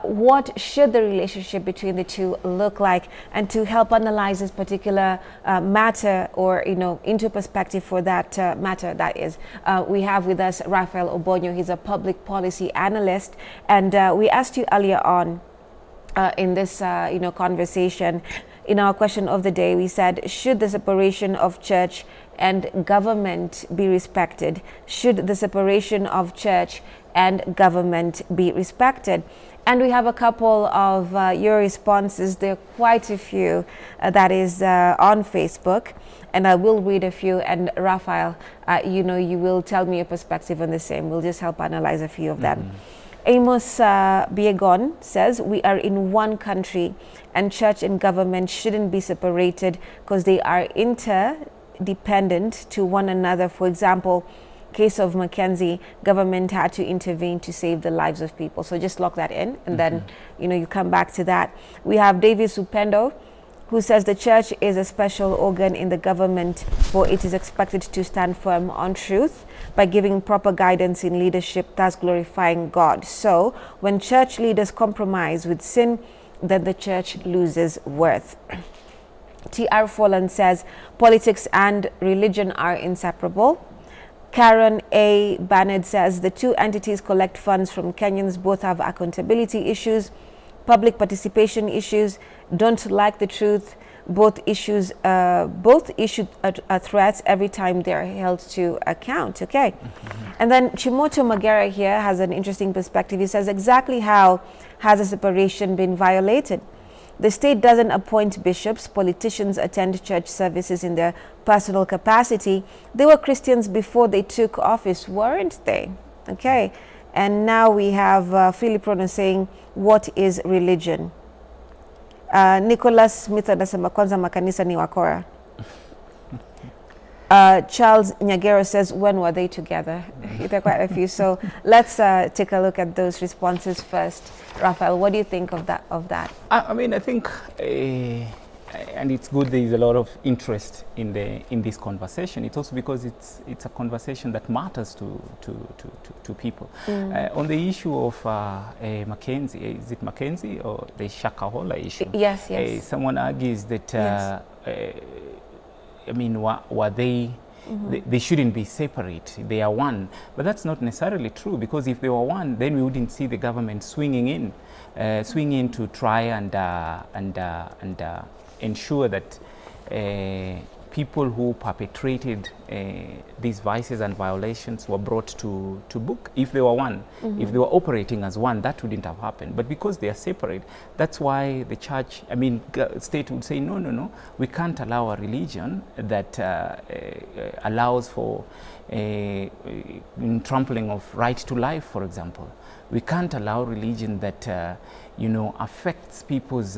what should the relationship between the two look like? And to help analyze this particular matter, or into perspective for that matter, that is, we have with us Raphael Obonyo. He's a public policy analyst, and we asked you earlier on in this conversation, in our question of the day, we said, should the separation of church and government be respected? Should the separation of church and government be respected? And we have a couple of your responses. There are quite a few that is on Facebook, and I will read a few. And Raphael, you will tell me your perspective on the same. We'll just help analyze a few of them. Amos Biegon says, we are in one country and church and government shouldn't be separated because they are interdependent to one another. For example, case of Mackenzie, government had to intervene to save the lives of people. So just lock that in, and then you come back to that. We have Davis Upendo, who says the church is a special organ in the government, for it is expected to stand firm on truth by giving proper guidance in leadership, thus glorifying God. So when church leaders compromise with sin, then the church loses worth. T.R. Folland says politics and religion are inseparable. Karen A. Bannard says the two entities collect funds from Kenyans, both have accountability issues, public participation issues, don't like the truth. Both issue threats every time they're held to account. Okay. And then Chimoto Magera here has an interesting perspective. He says, exactly how has a separation been violated? The state doesn't appoint bishops. Politicians attend church services in their personal capacity. They were Christians before they took office, weren't they? Okay. And now we have Philip Rono saying, what is religion? Nicholas Smith anasema kwanza makanisa ni wakora. Charles Nyagero says, when were they together? There are quite a few. So let's take a look at those responses first. Raphael, what do you think of that? I mean, I think, and it's good there is a lot of interest in this conversation. It's also because it's a conversation that matters to people. On the issue of Mackenzie, is it Mackenzie or the Shakahola issue? Yes, yes. Someone argues that yes. I mean, were they they shouldn't be separate. They are one. But that's not necessarily true, because if they were one, then we wouldn't see the government swinging in to try and ensure that people who perpetrated these vices and violations were brought to book. If they were one, if they were operating as one, that wouldn't have happened. But because they are separate, that's why the church, I mean, state would say, no, we can't allow a religion that allows for trampling of right to life, for example. We can't allow religion that, affects people's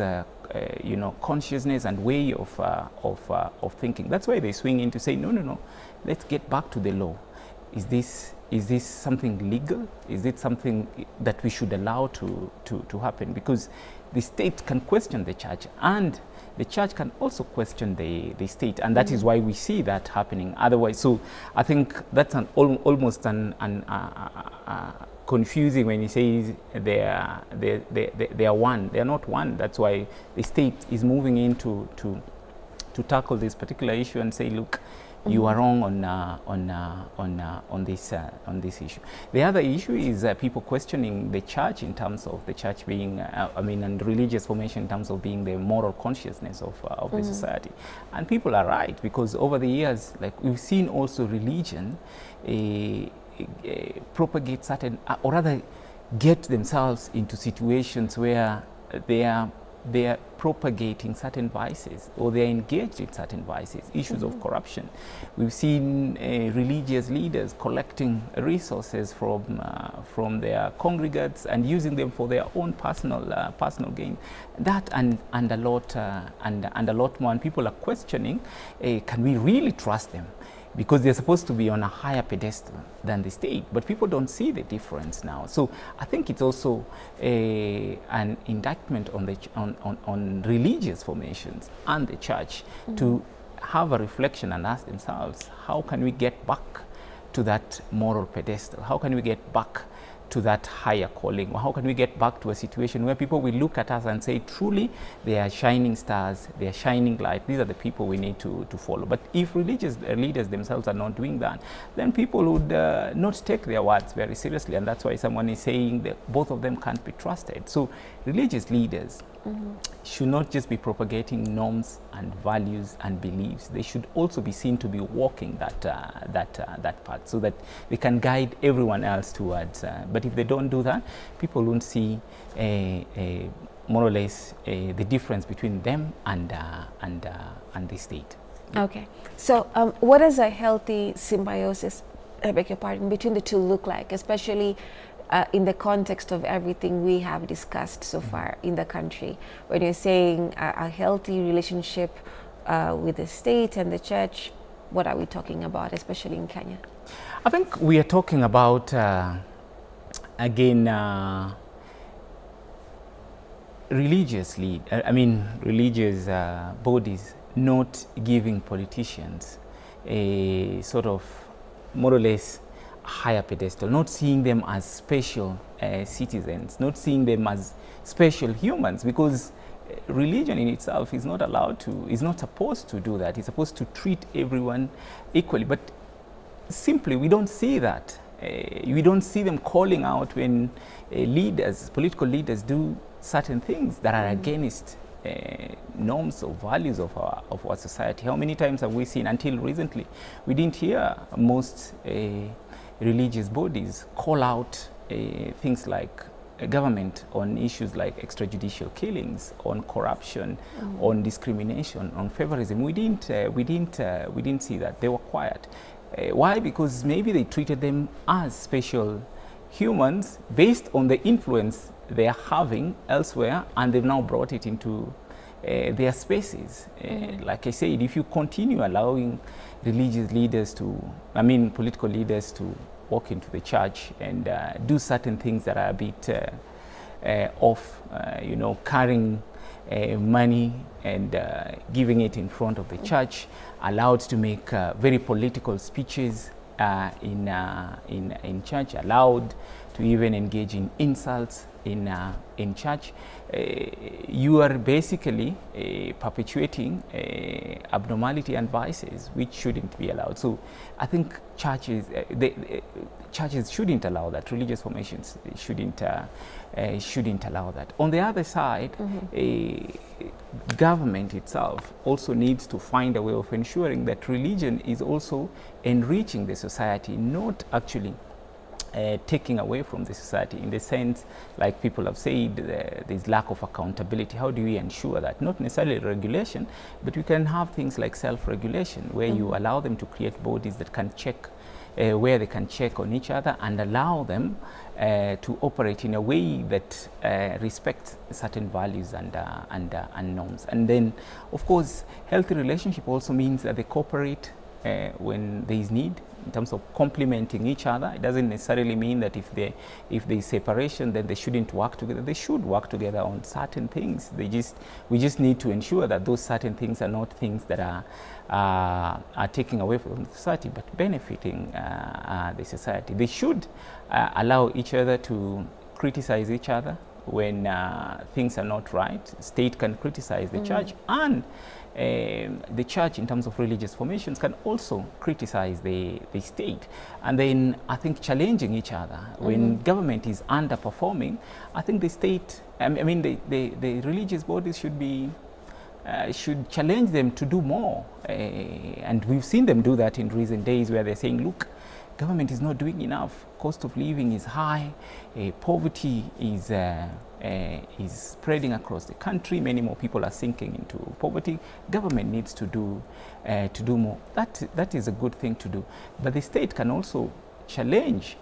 consciousness and way of thinking. That's why they swing in to say, no, let's get back to the law. Is this something legal? Is it something that we should allow to happen? Because the state can question the church, and the church can also question the state, and that is why we see that happening. Otherwise, so I think that's almost confusing when he says they are one. They are not one. That's why the state is moving in to tackle this particular issue and say, look, you are wrong on this issue. The other issue is people questioning the church in terms of the church being, and religious formation in terms of being the moral consciousness of the society. And people are right, because over the years, like we've seen also religion propagate certain, or rather get themselves into situations where they are propagating certain vices, or they are engaged in certain vices, issues of corruption. We've seen religious leaders collecting resources from their congregates and using them for their own personal gain. That and a lot more. And people are questioning, can we really trust them? Because they're supposed to be on a higher pedestal than the state, but people don't see the difference now. So I think it's also an indictment on religious formations and the church to have a reflection and ask themselves, how can we get back to that moral pedestal? How can we get back to that higher calling? How can we get back to a situation where people will look at us and say, truly, they are shining stars, they are shining light, these are the people we need to follow? But if religious leaders themselves are not doing that, then people would not take their words very seriously, and that's why someone is saying that both of them can't be trusted. So religious leaders should not just be propagating norms and values and beliefs. They should also be seen to be walking that path, so that they can guide everyone else towards. But if they don't do that, people won't see more or less the difference between them and the state. Okay. So what does a healthy symbiosis, I beg your pardon, between the two look like, especially in the context of everything we have discussed so far in the country? When you're saying a healthy relationship with the state and the church, what are we talking about, especially in Kenya? I think we are talking about, again, religious bodies not giving politicians a sort of more or less higher pedestal, not seeing them as special citizens, not seeing them as special humans, because religion in itself is not allowed to, is not supposed to do that. It's supposed to treat everyone equally. But simply, we don't see that. We don't see them calling out when leaders, political leaders, do certain things that are against norms or values of our society. How many times have we seen, until recently, we didn't hear most religious bodies call out things like government on issues like extrajudicial killings, on corruption, on discrimination, on favorism. We didn't see that. They were quiet. Why? Because maybe they treated them as special humans based on the influence they are having elsewhere, and they've now brought it into their spaces. Like I said, if you continue allowing religious leaders political leaders to walk into the church and do certain things that are a bit off, carrying money and giving it in front of the church, allowed to make very political speeches in church, allowed to even engage in insults in church, you are basically perpetuating abnormality and vices which shouldn't be allowed. So I think churches shouldn't allow that. Religious formations shouldn't allow that. On the other side, government itself also needs to find a way of ensuring that religion is also enriching the society, not actually taking away from the society, in the sense, like people have said, there's lack of accountability. How do we ensure that? Not necessarily regulation, but we can have things like self-regulation, where you allow them to create bodies that can check, where they can check on each other and allow them to operate in a way that respects certain values and norms. And then, of course, healthy relationship also means that they cooperate when there is need, in terms of complementing each other. It doesn't necessarily mean that if there is separation, then they shouldn't work together. They should work together on certain things. We just need to ensure that those certain things are not things that are taking away from the society, but benefiting the society. They should allow each other to criticize each other when things are not right. State can criticize the church, and the church, in terms of religious formations, can also criticize the state. And then I think challenging each other. When government is underperforming, I think the state, the religious bodies should challenge them to do more. And we've seen them do that in recent days, where they're saying, look, government is not doing enough. Cost of living is high. Poverty is spreading across the country. Many more people are sinking into poverty. Government needs to do more. That is a good thing to do. But the state can also challenge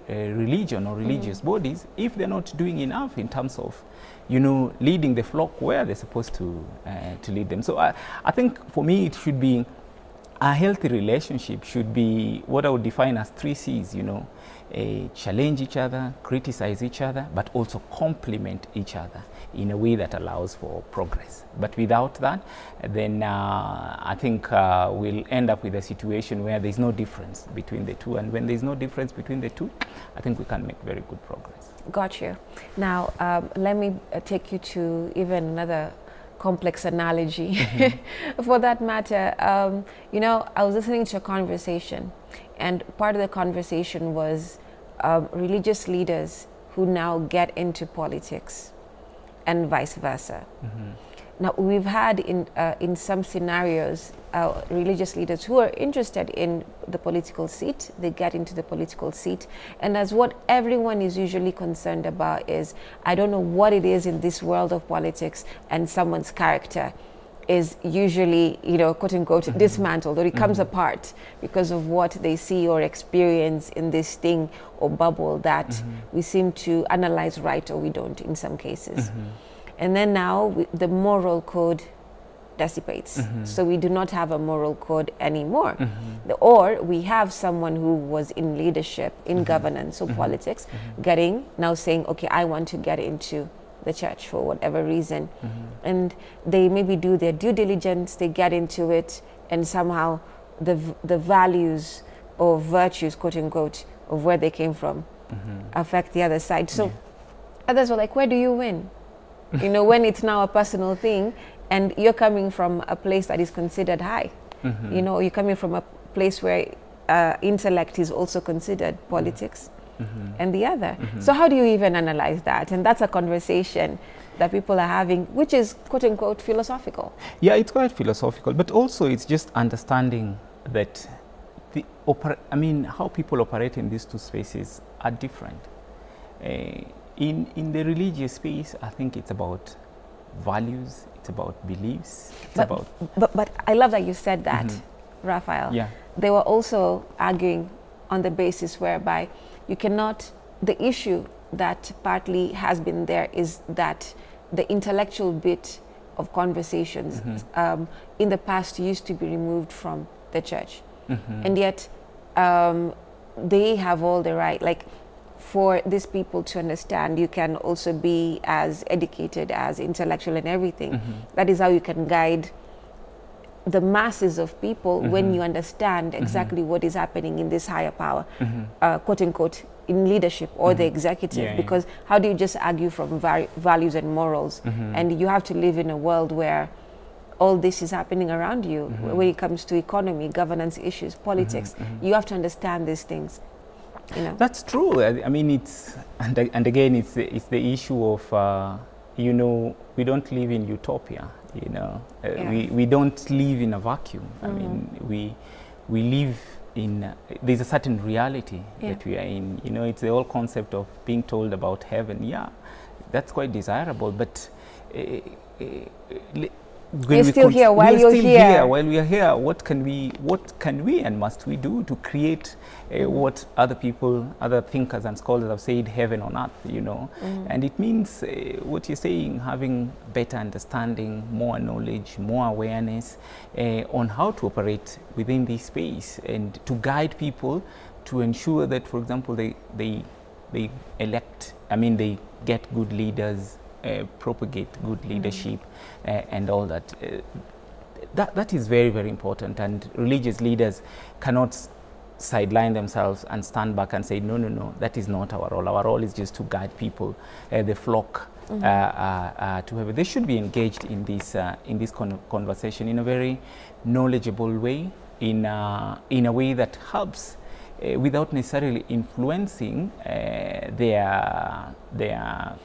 religion or religious bodies if they're not doing enough in terms of, leading the flock where they're supposed to lead them. So I think for me it should be a healthy relationship should be what I would define as 3 C's, you know, challenge each other, criticize each other, but also complement each other in a way that allows for progress. But without that, then I think we'll end up with a situation where there's no difference between the two. And when there's no difference between the two, I think we can make very good progress. Got you. Now, let me take you to even another complex analogy. For that matter, you know, I was listening to a conversation, and part of the conversation was religious leaders who now get into politics and vice versa. Now, we've had in some scenarios religious leaders who are interested in the political seat, they get into the political seat, and as what everyone is usually concerned about is, I don't know what it is in this world of politics, and someone's character is usually, you know, quote unquote, dismantled, or it comes apart because of what they see or experience in this thing or bubble that we seem to analyze right, or we don't in some cases. And then now the moral code dissipates. So we do not have a moral code anymore. Or we have someone who was in leadership, in governance or politics, now saying, okay, I want to get into the church for whatever reason. And they maybe do their due diligence, they get into it, and somehow the values or virtues, quote unquote, of where they came from affect the other side. So others were like, where do you win? You know, when it's now a personal thing and you're coming from a place that is considered high, you know, you're coming from a place where intellect is also considered politics and the other. So how do you even analyze that? And that's a conversation that people are having, which is quote unquote philosophical. Yeah, it's quite philosophical, but also it's just understanding that how people operate in these two spaces are different. In the religious space, I think it's about values, it's about beliefs, but I love that you said that, Raphael. Yeah. They were also arguing on the basis whereby you cannot, the issue that partly has been there is that the intellectual bit of conversations in the past used to be removed from the church. And yet they have all the right, like, for these people to understand, you can also be as educated, as intellectual and everything. That is how you can guide the masses of people when you understand exactly what is happening in this higher power, quote unquote, in leadership or the executive. Because how do you just argue from values and morals? And you have to live in a world where all this is happening around you. When it comes to economy, governance issues, politics, you have to understand these things. You know. That's true. I mean, it's and again, it's the issue of you know, we don't live in utopia. You know, we don't live in a vacuum. I mean, we live in there's a certain reality that we are in. You know, it's the whole concept of being told about heaven. Yeah, that's quite desirable, but we're still here while you're here. While we are here, what can we and must we do to create what other people, other thinkers and scholars have said, heaven on earth, you know? And it means what you're saying, having better understanding, more knowledge, more awareness on how to operate within this space, and to guide people to ensure that, for example, they elect, they get good leaders, propagate good leadership, and all that. That is very, very important, and religious leaders cannot sideline themselves and stand back and say, no, that is not our role. Our role is just to guide people, the flock, to have. They should be engaged in this conversation in a very knowledgeable way, in a way that helps, without necessarily influencing their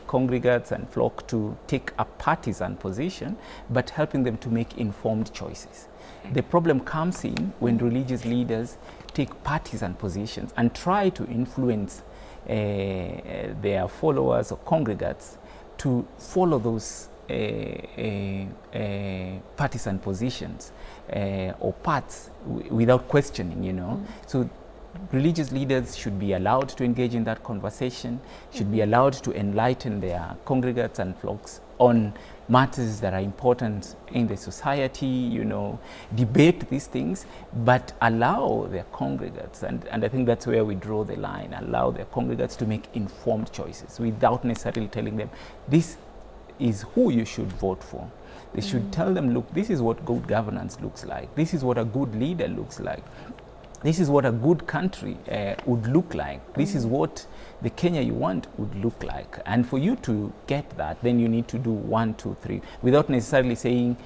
congregates and flock to take a partisan position, but helping them to make informed choices. The problem comes in when religious leaders take partisan positions and try to influence their followers or congregates to follow those partisan positions or paths without questioning, you know. So religious leaders should be allowed to engage in that conversation, should be allowed to enlighten their congregates and flocks on matters that are important in the society, you know, debate these things, but allow their congregates, and I think that's where we draw the line, allow their congregates to make informed choices without necessarily telling them, this is who you should vote for. They should tell them, look, this is what good governance looks like. This is what a good leader looks like. This is what a good country would look like. This is what the Kenya you want would look like. And for you to get that, then you need to do 1, 2, 3, without necessarily saying,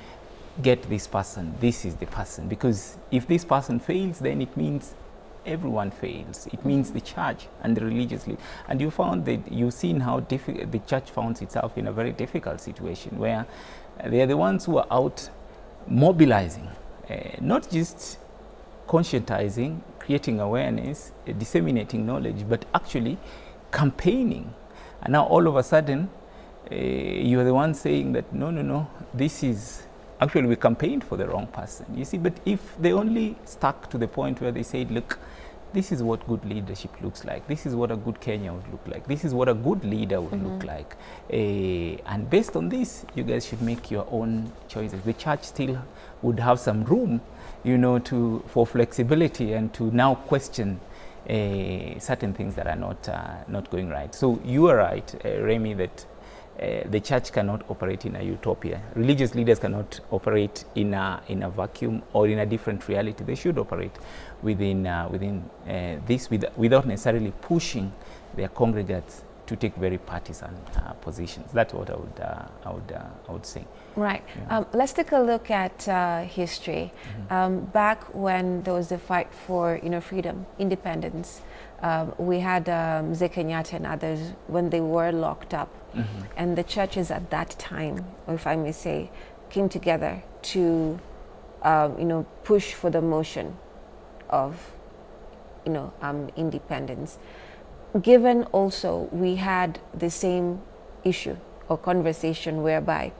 get this person, this is the person. Because if this person fails, then it means everyone fails. It means the church and the religious leaders. And you found that, you've seen how the church finds itself in a very difficult situation where they are the ones who are out mobilizing, not just conscientizing, creating awareness, disseminating knowledge, but actually campaigning. And now all of a sudden, you are the one saying that, no, no, no, this is, actually we campaigned for the wrong person. You see, but if they only stuck to the point where they said, look, this is what good leadership looks like. This is what a good Kenya would look like. This is what a good leader would look like. And based on this, you guys should make your own choices. The church still would have some room, you know, for flexibility and to now question certain things that are not going right. So you are right, Remy, that the church cannot operate in a utopia. Religious leaders cannot operate in a vacuum or in a different reality. They should operate within this without necessarily pushing their congregates to take very partisan positions. That's what I would say. Right. Yeah. Let's take a look at history. Back when there was the fight for freedom, independence, we had Mzee Kenyatta and others when they were locked up, and the churches at that time, or if I may say, came together to push for the motion of independence. Given also we had the same issue or conversation whereby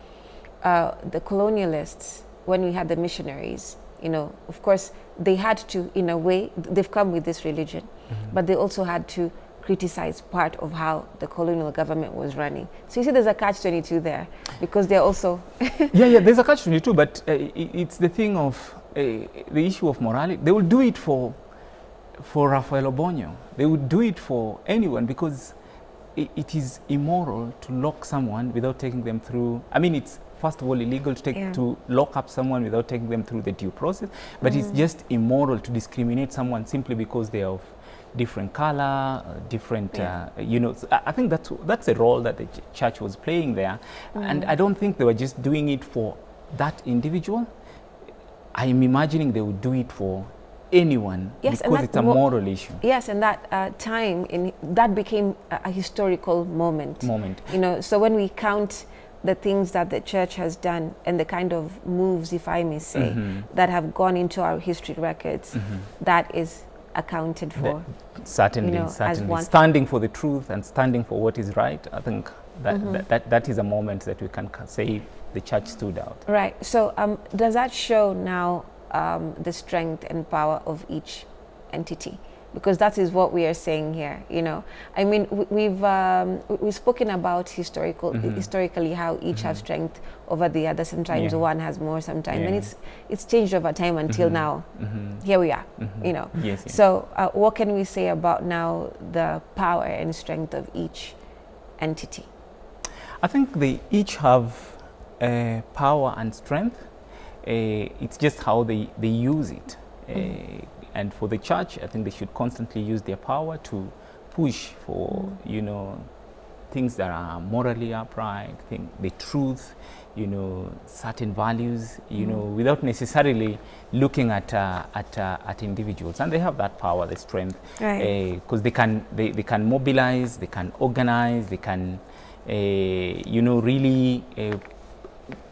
the colonialists, when we had the missionaries, of course they had to, in a way, they've come with this religion, but they also had to criticize part of how the colonial government was running. So you see there's a catch-22 there, because they're also... yeah, there's a catch-22, but it's the thing of the issue of morality. They will do it for Rafael Obonyo. They would do it for anyone, because it is immoral to lock someone without taking them through. I mean, it's first of all illegal to lock up someone without taking them through the due process, but it's just immoral to discriminate someone simply because they are of different color, different, so I think that's a role that the church was playing there. And I don't think they were just doing it for that individual. I'm imagining they would do it for anyone, because it's a moral issue. Yes, and that time, that became a historical moment. So when we count the things that the church has done and the kind of moves, if I may say, that have gone into our history records, that is accounted for. Certainly. As one. Standing for the truth and standing for what is right, I think that is a moment that we can say the church stood out. Right. So does that show now the strength and power of each entity? Because that is what we are saying here, I mean, we've spoken about historically how each have strength over the other. Sometimes one has more, sometimes, and it's changed over time until now. Here we are, Yes. So what can we say about now the power and strength of each entity? I think they each have power and strength. It's just how they use it. And for the church, I think they should constantly use their power to push for, things that are morally upright, the truth, certain values, without necessarily looking at individuals. And they have that power, the strength, because they can mobilize, they can organize, they can, really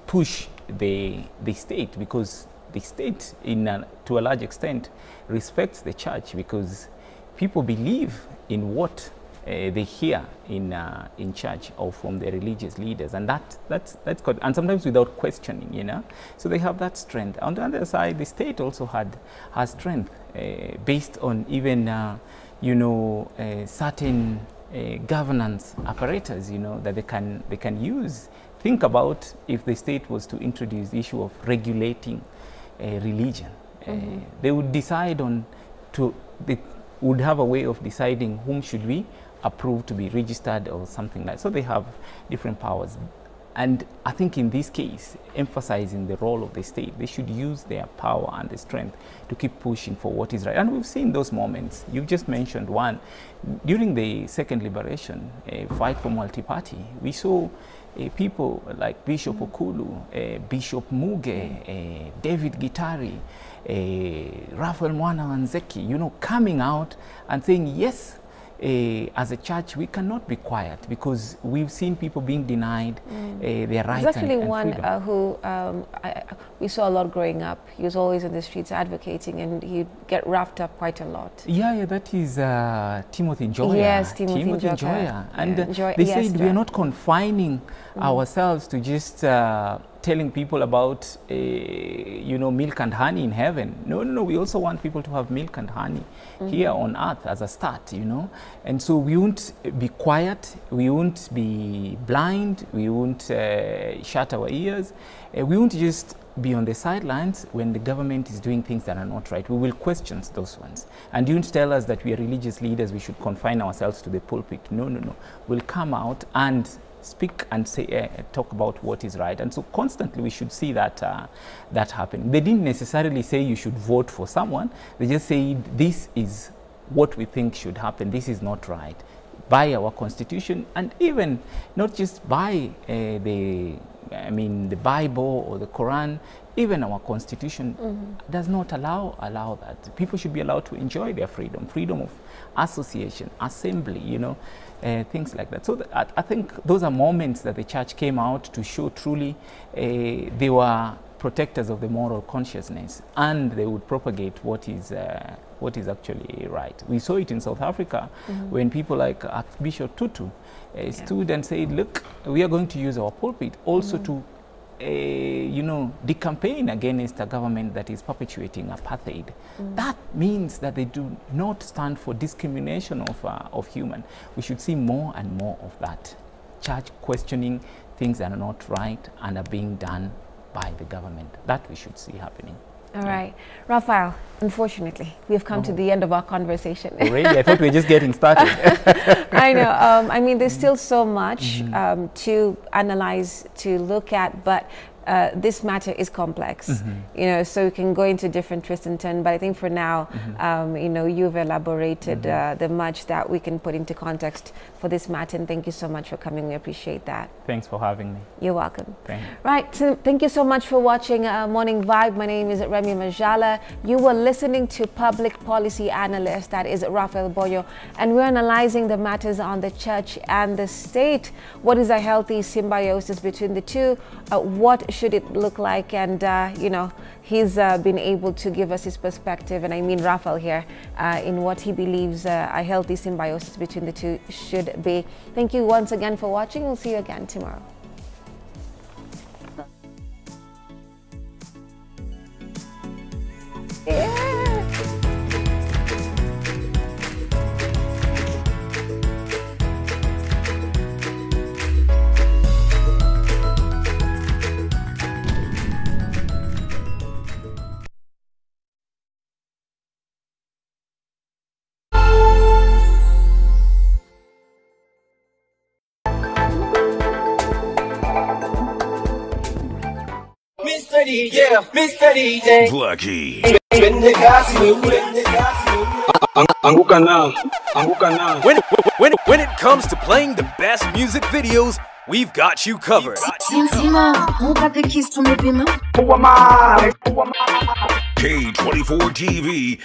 push the state, because the state, to a large extent, respects the church, because people believe in what they hear in church or from their religious leaders, and that's good. And sometimes without questioning, you know. So they have that strength. On the other side, the state also has strength based on even you know, certain governance apparatus, you know, that they can use. Think about if the state was to introduce the issue of regulating religion. They would decide on they would have a way of deciding whom should we approve to be registered or something like that. So they have different powers. And I think in this case, emphasizing the role of the state, they should use their power and the strength to keep pushing for what is right. And we've seen those moments. You've just mentioned one. During the second liberation, fight for multi-party, we saw people like Bishop Okulu, Bishop Muge, David Gitari, Raphael Mwana Wanzeki, you know, coming out and saying, yes, as a church, we cannot be quiet because we've seen people being denied their rights. There's actually and one freedom. we saw a lot growing up. He was always in the streets advocating, and he'd get wrapped up quite a lot. Yeah, that is Timothy Njoya. Yes, Timothy Njoya. And yeah, they said we are not confining ourselves to just telling people about, you know, milk and honey in heaven. No, we also want people to have milk and honey here on earth as a start, you know. And so we won't be quiet, we won't be blind, we won't shut our ears, we won't just be on the sidelines when the government is doing things that are not right. We will question those ones. And you won't tell us that we are religious leaders, we should confine ourselves to the pulpit. No. We'll come out and speak and say, talk about what is right. And so constantly we should see that that happening. They didn't necessarily say you should vote for someone. They just said this is what we think should happen. This is not right. By our constitution, and even not just by the Bible or the Quran, even our constitution does not allow that. People should be allowed to enjoy their freedom of association, assembly, you know, things like that. So I think those are moments that the church came out to show truly they were protectors of the moral consciousness, and they would propagate what is actually right. We saw it in South Africa when people like Archbishop Tutu stood and said, look, we are going to use our pulpit also to you know, decampaign against a government that is perpetuating apartheid. That means that they do not stand for discrimination of human. We should see more and more of that. Church questioning things that are not right and are being done by the government. That we should see happening. All right. Raphael, unfortunately, we've come to the end of our conversation. Really? I thought we were just getting started. I know. I mean, there's still so much to analyze, to look at, but this matter is complex, you know, so we can go into different twists and turns, but I think for now, you know, you've elaborated the much that we can put into context for this matter, and thank you so much for coming. We appreciate that. Thanks for having me. You're welcome. Thank you. Right, so thank you so much for watching Morning Vibe. My name is Remmy Majala. You were listening to public policy analyst, that is Raphael Boyo, and we're analyzing the matters on the church and the state. What is a healthy symbiosis between the two? What should it look like? And you know, he's been able to give us his perspective, and I mean Raphael here, in what he believes a healthy symbiosis between the two should be. Thank you once again for watching. We'll see you again tomorrow. Yeah. Mr. DJ, Mr. DJ. Lucky. Anguka now, Anguka now. When it comes to playing the best music videos, we've got you covered. K24 TV